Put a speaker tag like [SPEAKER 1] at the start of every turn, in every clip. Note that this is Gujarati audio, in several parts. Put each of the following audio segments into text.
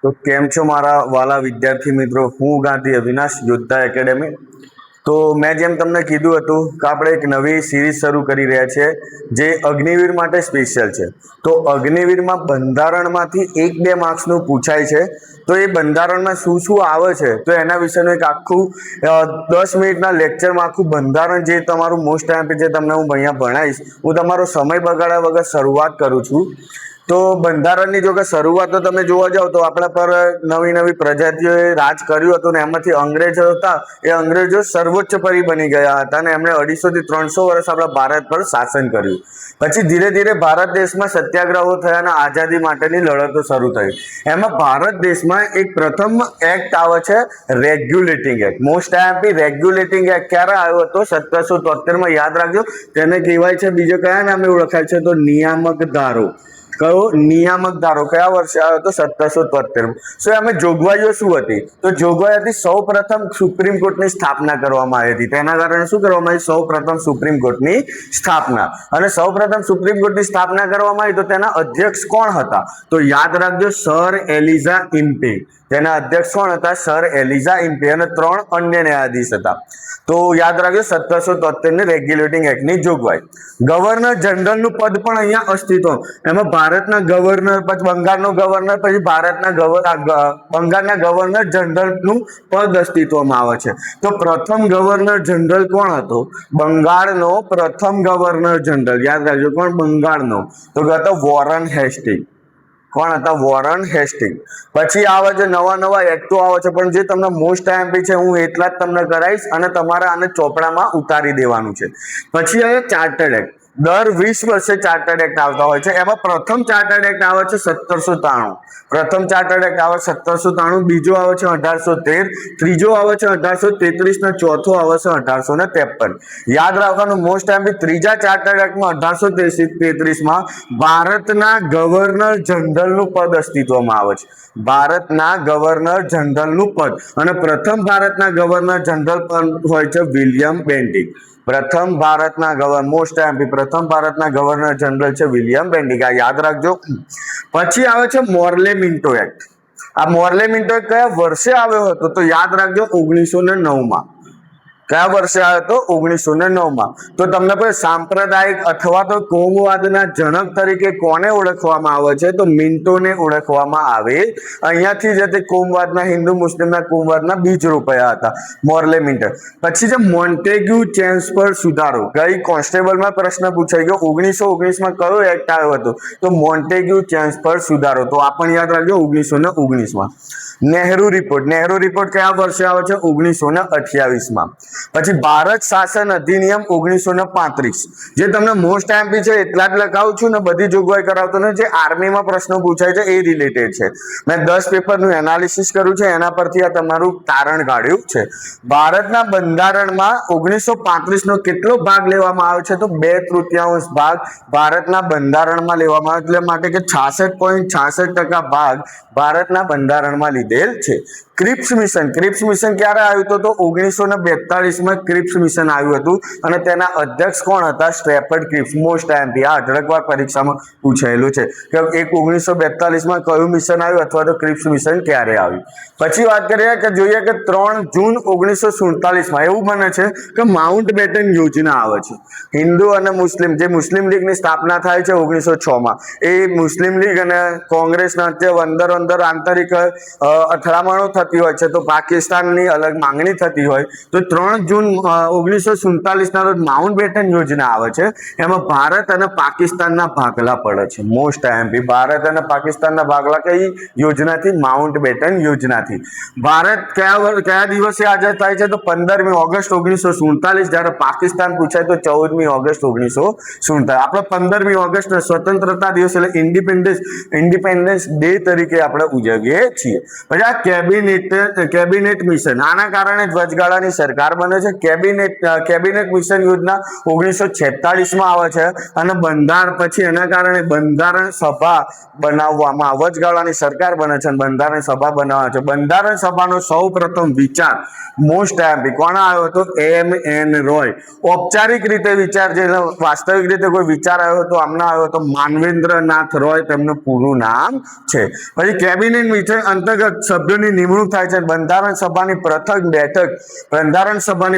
[SPEAKER 1] તો કેમ છો મારા વાલા વિદ્યાર્થી મિત્રો? હું ગાંધી અવિનાશ, યોદ્ધા એકેડેમી. તો મેં જેમ તમને કીધું હતું કે આપણે એક નવી સિરીઝ શરૂ કરી રહ્યા છીએ જે અગ્નિવીર માટે સ્પેશિયલ છે. તો અગ્નિવીરમાં બંધારણમાંથી 1-2 માર્ક્સનું પૂછાય છે. તો એ બંધારણમાં શું શું આવે છે તો એના વિશેનું એક આખું 10 મિનિટના લેક્ચરમાં આખું બંધારણ જે તમારું મોસ્ટ ટાઈમ જે તમને હું અહીંયા ભણાવીશ. હું તમારો સમય બગાડ્યા વગર શરૂઆત કરું છું. તો બંધારણની જો કે શરૂઆત તો તમે જોવા જાવ તો આપણા પર નવી નવી પ્રજાતિઓએ રાજ કર્યું હતું ને એમાંથી અંગ્રેજો હતા એ અંગ્રેજો સર્વોચ્ચ પરી બની ગયા હતા અને એમણે 250 થી 300 વર્ષ આપણા ભારત પર શાસન કર્યું. પછી ધીરે ધીરે ભારત દેશમાં સત્યાગ્રહો થયા અને આઝાદી માટેની લડતો શરૂ થઈ. એમાં ભારત દેશમાં એક પ્રથમ એક્ટ આવે છે regulating act. Most IMP regulating act ક્યારે આવ્યો હતો? 1773 યાદ રાખજો. તેને કહેવાય છે બીજો કયા નામે ઓળખાય છે તો નિયામક ધારો. કયો? નિયામક ધારો. કયા વર્ષે આવ્યો હતો? 1773. સો એમાં જોગવાઈઓ શું હતી? તો જોગવાઈ હતી સૌ પ્રથમ સુપ્રીમ કોર્ટની સ્થાપના કરવામાં આવી હતી. તેના કારણે શું કરવામાં આવી? સૌ પ્રથમ સુપ્રીમ કોર્ટની સ્થાપના. અને સૌ પ્રથમ સુપ્રીમ કોર્ટની સ્થાપના કરવામાં આવી તો તેના અધ્યક્ષ કોણ હતા? તો યાદ રાખજો, સર એલિઝા ઇમ્પે. તેના અધ્યક્ષ કોણ હતા? Sir Elijah Impey. અને 3 અન્ય ન્યાયાધીશ હતા. તો યાદ રાખજો 1773 ની રેગ્યુલેટિંગ એક્ટની જોગવાઈ. ગવર્નર જનરલનું પદ પણ અહીંયા અસ્તિત્વ. એમાં ભારતના ગવર્નર, પછી બંગાળનો ગવર્નર, પછી બંગાળના ગવર્નર જનરલનું પદ અસ્તિત્વમાં આવે છે. તો પ્રથમ ગવર્નર જનરલ કોણ હતો? બંગાળનો પ્રથમ ગવર્નર જનરલ. યાદ રાખજો કોણ? બંગાળનો. તો હતો વોરન હેસ્ટિંગ. કોણ હતા? Warren Hastings. પછી આવે છે નવા એક્ટો આવે છે, પણ જે તમને મોસ્ટ આઈએમપી છે હું એટલા જ તમને કરાવીશ અને તમારે આને ચોપડામાં ઉતારી દેવાનું છે. પછી આવે ચાર્ટર્ડ એક્ટ. દર 20 વર્ષે ચાર્ટર્ડ એક્ટ આવતા હોય છે. એમાં પ્રથમ ચાર્ટર્ડ એક્ટ આવે છે 1793. પ્રથમ ચાર્ટર્ડ એક્ટ આવે 1793. બીજો આવે છે 1813. ત્રીજો આવે છે 1833 ને ચોથો આવે છે 1853. યાદ રાખવાનું મોસ્ટ આઈએમપી ત્રીજા ચાર્ટર્ડ એક્ટમાં 1833 માં ભારતના ગવર્નર જનરલનું પદ અસ્તિત્વમાં આવે છે. ભારતના ગવર્નર જનરલનું પદ. અને પ્રથમ ભારતના ગવર્નર જનરલ પદ હોય છે વિલિયમ બેન્ટિક. પ્રથમ ભારતના મોસ્ટ આઈએમપી પ્રથમ ભારતના ગવર્નર જનરલ છે વિલિયમ બેન્ટિક. આ યાદ રાખજો. પછી આવે છે મોર્લે મિન્ટો એક્ટ. આ મોર્લે મિન્ટો એક્ટ કયા વર્ષે આવ્યો હતો? તો યાદ રાખજો 1909 માં. કયા વર્ષે આવ્યો હતો? 1909 માં. તો તમને કોઈ સાંપ્રદાયિક અથવા તો કોમવાદના જનક તરીકે કોને ઓળખવામાં આવે છે? તો મિન્ટોને ઓળખવામાં આવે. અહીંયાથી જ તે કોમવાદના, હિન્દુ મુસ્લિમના કોમવાદના બીજ રોપાયા હતા મોર્લે મિન્ટો. પછી જે મોન્ટેગ્યુ ચેમ્સફોર્ડ સુધારો. ગઈ કોન્સ્ટેબલમાં પ્રશ્ન પૂછાઈ ગયો 1919 માં કયો એક્ટ આવ્યો હતો? તો મોન્ટેગ્યુ ચેમ્સફોર્ડ સુધારો. તો આ પણ યાદ રાખજો 1919 માં. નહેરુ રિપોર્ટ. નહેરુ રિપોર્ટ કયા વર્ષે આવે છે? 1928 માં. પછી ભારત શાસન અધિનિયમ 1935. જે તમને મોસ્ટ આઈએમપી છે એટલા જ લખાવું છું ને બધી જોગવાઈ કરાવતો ને. જે આર્મીમાં પ્રશ્નો પૂછાય છે એ રિલેટેડ છે. મેં 10 પેપરનું એનાલિસિસ કર્યું છે, એના પરથી આ તમારું તારણ કાઢ્યું છે. ભારતના બંધારણમાં 1935 નો કેટલો ભાગ લેવામાં આવ્યો છે? તો 2/3 ભાગ ભારતના બંધારણમાં લેવામાં આવ્યો. એટલે માટે કે 66.66% ભાગ ભારતના બંધારણમાં લીધેલ છે. Cripps mission. ક્રિપ્સ મિશન ક્યારે આવ્યું હતું? તો 1942 માં ક્રિપ્સ મિશન આવ્યું હતું અને તેના અધ્યક્ષ કોણ હતા? સ્ટ્રેફર્ડ ક્રિપ્સ. મોસ્ટ આઈએમપી આ 18 વાર પરીક્ષામાં પૂછાયેલું છે કે 1942 માં કયું મિશન આવ્યું અથવા તો ક્રિપ્સ મિશન ક્યારે આવ્યું. પછી વાત કરીએ કે જોઈએ કે 3 જૂન 1947 માં એવું બને છે કે માઉન્ટ બેટન યોજના આવે છે. હિન્દુ અને મુસ્લિમ, જે મુસ્લિમ લીગની સ્થાપના થાય છે 1906 માં, એ મુસ્લિમ લીગ અને કોંગ્રેસના જે અંદર આંતરિક અથડામણો થતી હોય છે તો પાકિસ્તાનની અલગ માંગણી થતી હોય તો 3 જૂન 1947 ના રોજ માઉન્ટ બેટન યોજના આવે છે. એમાં ભારત અને પાકિસ્તાનના ભાગલા પડે છે. મોસ્ટ આઈએમપી ભારત અને પાકિસ્તાનના ભાગલા કઈ યોજનાથી? માઉન્ટ બેટન યોજનાથી. ભારત કયા દિવસે આઝાદ થાય છે? તો 15મી ઓગસ્ટ 1947. જ્યારે પાકિસ્તાન પૂછાય તો 14મી ઓગસ્ટ 1947. આપણે 15મી ઓગસ્ટ સ્વતંત્રતા દિવસ એટલે ઇન્ડિપેન્ડન્સ ડે તરીકે આપણે ઉજવીએ છીએ. પછી આ કેબિનેટ કેબિનેટ મિશન, આના કારણે જ વચગાળાની સરકાર બને છે. કેબિનેટ મિશન યોજના 1946માં આવે છે અને બંધારણ પછી એના કારણે બંધારણ સભા બનાવવામાં, વચગાળાની સરકાર બને છે અને બંધારણ સભા બનાવે છે. બંધારણ સભાનો સૌ પ્રથમ વિચાર મોસ્ટ એમ્પી કોણ આવ્યો હતો? M.N. રોય. ઔપચારિક રીતે વિચાર, જે વાસ્તવિક રીતે કોઈ વિચાર આવ્યો હતો આમના આવ્યો હતો માનવેન્દ્રનાથ રોય, તેમનું પૂરું નામ છે. પછી કેબિનેટ મિશન અંતર્ગત સભ્યોની નિમણૂક થાય છે. બંધારણ સભાની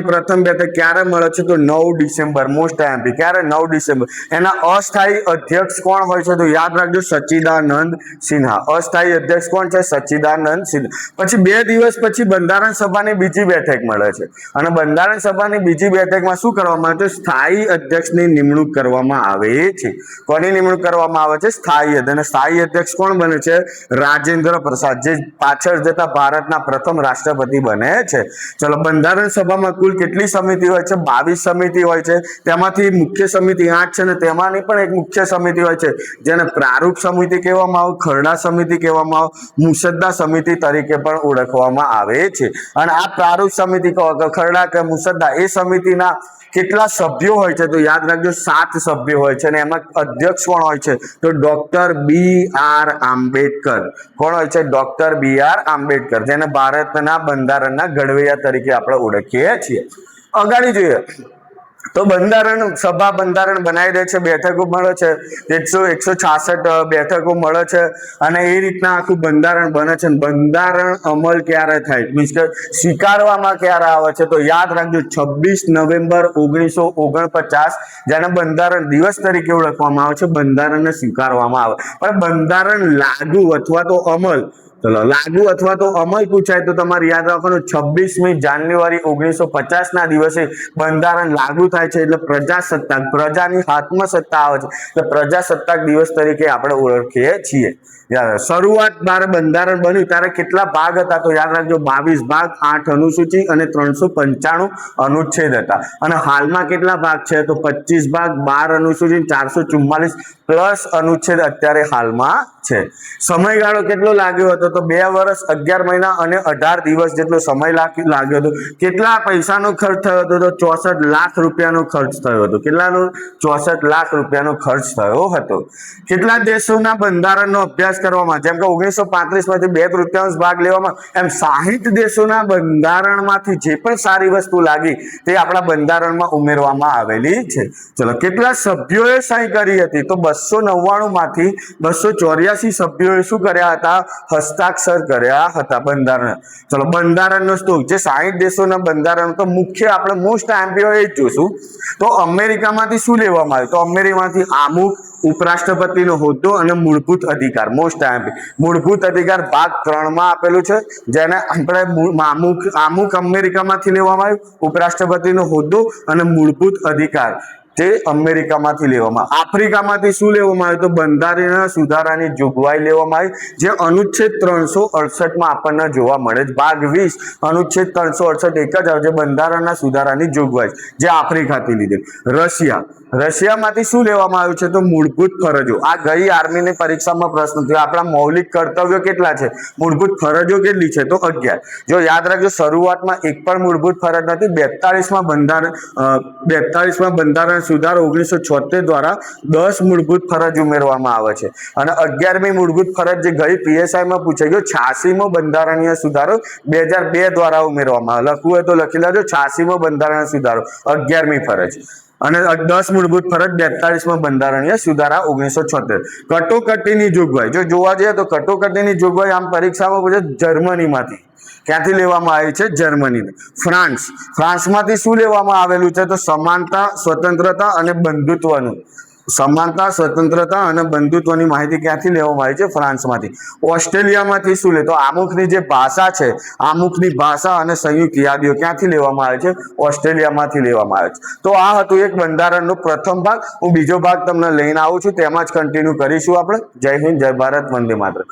[SPEAKER 1] પ્રથમ બેઠક ક્યારે મળે છે? તો 9 ડિસેમ્બર. મોસ્ટ એમ્પી ક્યારે? 9 ડિસેમ્બર. એના અસ્થાયી અધ્યક્ષ કોણ હોય છે? તો યાદ રાખજો સચ્ચિદાનંદ સિન્હા. અસ્થાયી અધ્યક્ષ કોણ છે? સચ્ચિદાનંદ સિન્હા. પછી 2 દિવસ પછી બંધારણ સભાની બીજી બેઠક મળે છે અને બંધારણ સભાની બીજી બેઠકમાં શું કરવામાં આવે છે? સ્થાયી અધ્યક્ષની નિમણૂક કરવામાં આવે છે. કોની નિમણૂક કરવામાં આવે છે? સ્થાયી અધ્યક્ષ. અને સ્થાયી અધ્યક્ષ કોણ બને છે? રાજેન્દ્ર પ્રસાદ, જે પાછળ જતા ભારતના પ્રથમ રાષ્ટ્રપતિ બને છે. ચલો, બંધારણ સભામાં કુલ કેટલી સમિતિ હોય છે? 22 સમિતિ હોય છે. તેમાંથી મુખ્ય સમિતિ 8 છે અને તેમાંની પણ એક મુખ્ય સમિતિ હોય છે જેને પ્રારૂપ સમિતિ કહેવામાં આવે, ખરડા સમિતિ કહેવામાં આવે, મુસદ્દા સમિતિ તરીકે પણ ઓળખવામાં આવે છે. અને આ પ્રારૂપ સમિતિ, ખરડા કે મુસદ્દા, એ સમિતિના કેટલા સભ્યો હોય છે? તો યાદ રાખજો 7 સભ્યો હોય છે અને એમાં અધ્યક્ષ કોણ હોય છે? તો ડોક્ટર B.R. આંબેડકર. કોણ હોય છે? Doctor B.R. આંબેડકર, જેને ભારતના બંધારણના ઘડવૈયા તરીકે આપણે ઓળખીએ છીએ. અગાડી જોઈએ તો બંધારણ સભા બંધારણ બનાવી દે છે, બેઠકો મળે છે, 166 બેઠકો મળે છે અને એ રીતના આખું બંધારણ બને છે. બંધારણ અમલ ક્યારે થાય, મીન્સ કે સ્વીકારવામાં ક્યારે આવે છે? તો યાદ રાખજો 26 નવેમ્બર 1949, જેને બંધારણ દિવસ તરીકે ઓળખવામાં આવે છે. બંધારણને સ્વીકારવામાં આવે, પણ બંધારણ લાગુ અથવા તો અમલ, ચલો લાગુ અથવા તો અમલ પૂછાય તો તમારે યાદ રાખવાનું 26મી જાન્યુઆરી 1950 ના દિવસે બંધારણ લાગુ થાય છે. એટલે પ્રજાસત્તાક, પ્રજાની હાથમાં સત્તા આવે છે, એટલે પ્રજાસત્તાક દિવસ તરીકે આપણે ઓળખીએ છીએ. શરૂઆત જ્યારે બંધારણ બન્યું ત્યારે કેટલા ભાગ હતા? તો યાદ રાખજો 22 ભાગ, 8 અનુસૂચિ અને 395 અનુચ્છેદ હતા. અને હાલમાં કેટલા ભાગ છે? તો 25 ભાગ, 12 અનુસૂચિ, 444 પ્લસ અનુચ્છેદ અત્યારે હાલમાં છે. સમયગાળો કેટલો લાગ્યો હતો? તો 2 વર્ષ 11 મહિના અને 18 દિવસ જેટલો સમય લાગ્યો હતો. કેટલા પૈસાનો ખર્ચ થયો હતો? તો 64 લાખ રૂપિયાનો ખર્ચ થયો હતો. કેટલાનો? 64 લાખ રૂપિયાનો ખર્ચ થયો હતો. કેટલા દેશોના બંધારણનો અભ્યાસ કરવામાં? જેમ કે 1935 માંથી 2/3 ભાગ લેવામાં, એમ 60 દેશોના બંધારણમાંથી જે પણ સારી વસ્તુ લાગી તે આપણા બંધારણમાં ઉમેરવામાં આવેલી છે. ચલો, કેટલા સભ્યોએ સહી કરી હતી? તો 299 માંથી 284 સભ્યોએ શું કર્યા હતા? હસ્તાક્ષર કર્યા હતા બંધારણ. ચલો, બંધારણનો સ્તૂપ, જે 60 દેશોના બંધારણ, તો મુખ્ય આપણે મોસ્ટ એમ્પીઓ એ જ જોશું. તો અમેરિકામાંથી શું લેવામાં આવ્યું? તો અમેરિકામાંથી આમુખ, ઉપરાષ્ટ્રપતિનો હોદ્દો અને મૂળભૂત અધિકાર. મોસ્ટ એમ્પી મૂળભૂત અધિકાર ભાગ 3માં આપેલું છે, જેને આપણે આમુખ અમેરિકામાંથી લેવામાં આવ્યું, ઉપરાષ્ટ્રપતિનો હોદ્દો અને મૂળભૂત અધિકાર તે અમેરિકામાંથી લેવામાં. આફ્રિકામાંથી શું લેવામાં આવ્યું? તો બંધારણીય સુધારાની જોગવાઈ લેવામાં આવી, જે અનુચ્છેદ 368માં આપણને જોવા મળે છે. ભાગ 20 અનુચ્છેદ 368 એક જ આવે છે, બંધારણના સુધારાની જોગવાઈ, જે આફ્રિકાથી લીધેલ. રશિયામાંથી શું લેવામાં આવ્યું છે? તો મૂળભૂત ફરજો. આ ગઈ આર્મીની પરીક્ષામાં પ્રશ્ન થયો. આપણા મૌલિક કર્તવ્યો કેટલા છે? મૂળભૂત ફરજો કેટલી છે? તો 11. જો યાદ રાખજો, શરૂઆતમાં એક પણ મૂળભૂત ફરજ નથી. 42માં બંધારણ સુધારો 1976 દ્વારા 10 મૂળભૂત ફરજ ઉમેરવામાં આવે છે અને 11મી મૂળભૂત ફરજ જે ગઈ પીએસઆઈમાં પૂછાઈ ગયો, 86મો બંધારણીય સુધારો 2002 દ્વારા ઉમેરવામાં આવે. લખવું હોય તો લખી લેજો, 86મો બંધારણીય સુધારો, 11મી ફરજ. અને 10 મૂળભૂત ફરજ 42માં બંધારણીય સુધારા 1976. કટોકટીની જોગવાઈ, જો જોવા જઈએ તો કટોકટીની જોગવાઈ આમ પરીક્ષામાં પૂછે જર્મનીમાંથી. ક્યાંથી લેવામાં આવી છે? જર્મની. ફ્રાન્સમાંથી શું લેવામાં આવેલું છે? તો સમાનતા, સ્વતંત્રતા અને બંધુત્વનું. સમાનતા, સ્વતંત્રતા અને બંધુત્વની માહિતી ક્યાંથી લેવામાં આવી છે? ફ્રાન્સમાંથી. ઓસ્ટ્રેલિયામાંથી શું લે? તો આમુખની જે ભાષા છે, આમુખની ભાષા અને સંયુક્ત યાદીઓ ક્યાંથી લેવામાં આવે છે? ઓસ્ટ્રેલિયામાંથી લેવામાં આવે છે. તો આ હતું એક બંધારણનો પ્રથમ ભાગ. હું બીજો ભાગ તમને લઈને આવું છું, તેમાં જ કન્ટિન્યુ કરીશું આપણે. જય હિન્દ, જય ભારત, વંદે માતરમ.